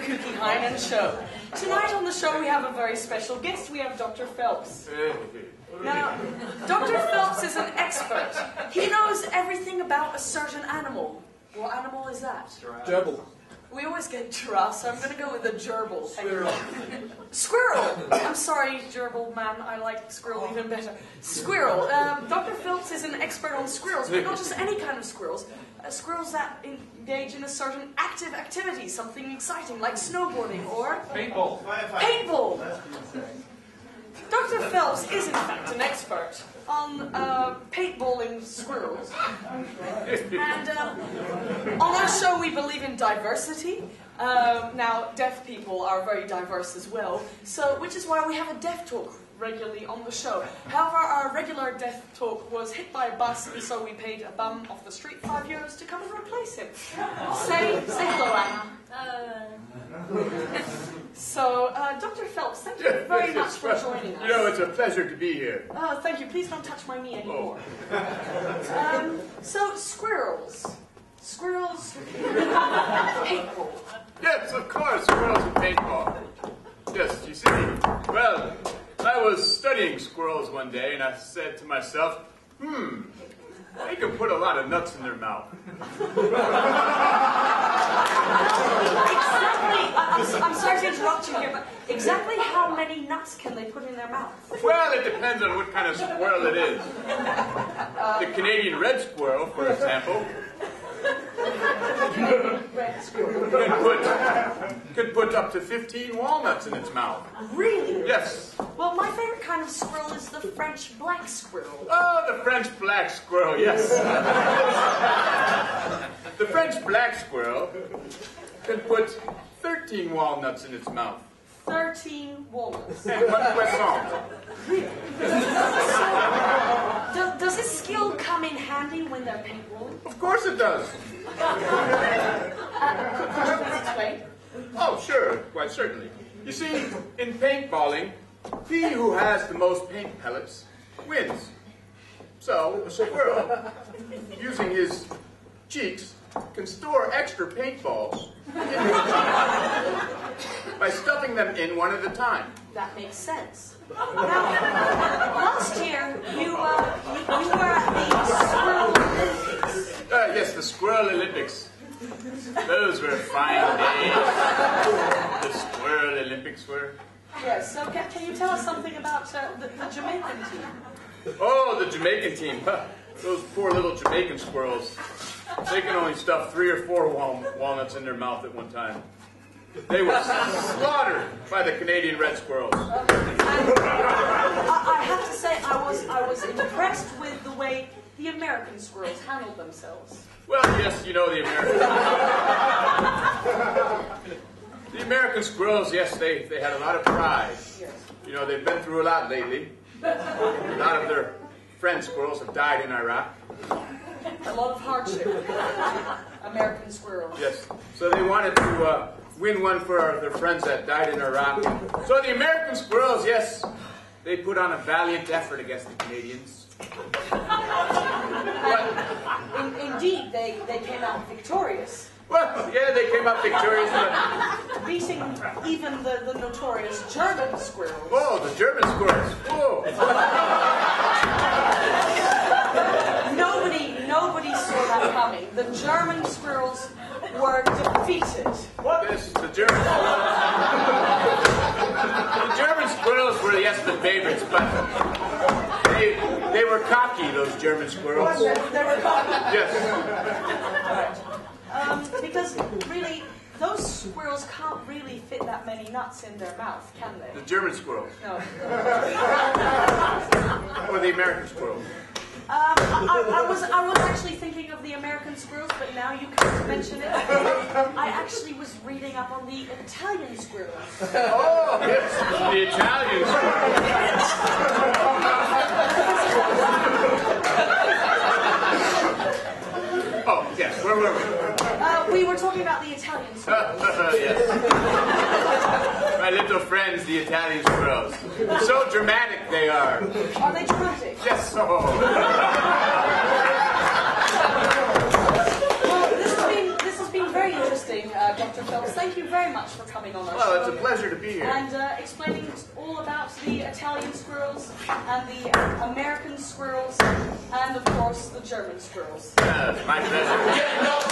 Kooky Heinen show. Tonight on the show we have a very special guest. We have Dr. Phelps. Now, Dr. Phelps is an expert. He knows everything about a certain animal. What animal is that? Gerbil. We always get giraffe, so I'm going to go with a gerbil. Squirrel. Squirrel! I'm sorry, gerbil man, I like squirrel even better. Squirrel. Dr. Phelps is an expert on squirrels, but not just any kind of squirrels. Squirrels that engage in a certain active activity, something exciting, like snowboarding or... Paintball. Paintball! Dr. Phelps is in fact an expert on paintballing squirrels. And on our show we believe in diversity. Now, deaf people are very diverse as well, so which is why we have a deaf talk regularly on the show. However, our regular deaf talk was hit by a bus, and so we paid a bum off the street €5 to come and replace him. Say hello, Anna. So, Dr. Phelps, thank you very much for joining us. You know, it's a pleasure to be here. Oh, thank you. Please don't touch my knee anymore. So, squirrels. Squirrels, paintball. Yes, of course, squirrels and paintball. Yes, you see, well, I was studying squirrels one day, and I said to myself, they can put a lot of nuts in their mouth. Exactly. I'm sorry to interrupt you here, but exactly how many nuts can they put in their mouth? Well, it depends on what kind of squirrel it is. The Canadian red squirrel, for example, could put up to 15 walnuts in its mouth. Really? Yes. Well, my favorite kind of squirrel is the French black squirrel. Oh, the French black squirrel, yes. The French black squirrel can put 13 walnuts in its mouth. 13 walnuts. And one croissant. Really? So, does this skill come in handy when they're paintballing? Of course it does. Could you please explain? Oh, sure, quite certainly. You see, in paintballing, he who has the most paint pellets wins. So, a squirrel, using his cheeks, can store extra paintballs by stuffing them in one at a time. That makes sense. Now, last year, you were at the Squirrel Olympics. Yes, the Squirrel Olympics. Those were fine days. The Squirrel Olympics were. Yes, so can you tell us something about the Jamaican team? Oh, the Jamaican team. Those poor little Jamaican squirrels. They can only stuff 3 or 4 walnuts in their mouth at one time. They were slaughtered by the Canadian red squirrels. I have to say, I was impressed with the way the American squirrels handled themselves. Well, yes, you know the American squirrels, yes, they had a lot of pride. Yes. You know, they've been through a lot lately. A lot of their friend squirrels have died in Iraq. A lot of hardship. American squirrels. Yes. So they wanted to win one for their friends that died in Iraq. So the American squirrels, yes, they put on a valiant effort against the Canadians. Indeed, they came out victorious. Well, yeah, they came out victorious, but... Beating even the notorious German squirrels. Oh, the German squirrels. Whoa. Nobody saw that coming. The German squirrels were defeated. What? Yes, the German squirrels were, yes, the favorites, but they were cocky, those German squirrels. They were cocky. Yes. Because really, those squirrels can't really fit that many nuts in their mouth, can they? The German squirrels. No. Or the American squirrels. I was actually thinking of the American squirrels, but now you come to mention it. I actually was reading up on the Italian squirrels. Oh, yes, the Italian squirrels. Oh, yes, where were we? We were talking about the Italian squirrels. Yes. My little friends, the Italian squirrels. So dramatic they are. Are they dramatic? Yes, so. Well, this has been very interesting, Dr. Phelps. Thank you you very much for coming on our show. Well, it's a pleasure to be here. And explaining all about the Italian squirrels, and the American squirrels, and of course the German squirrels. My pleasure.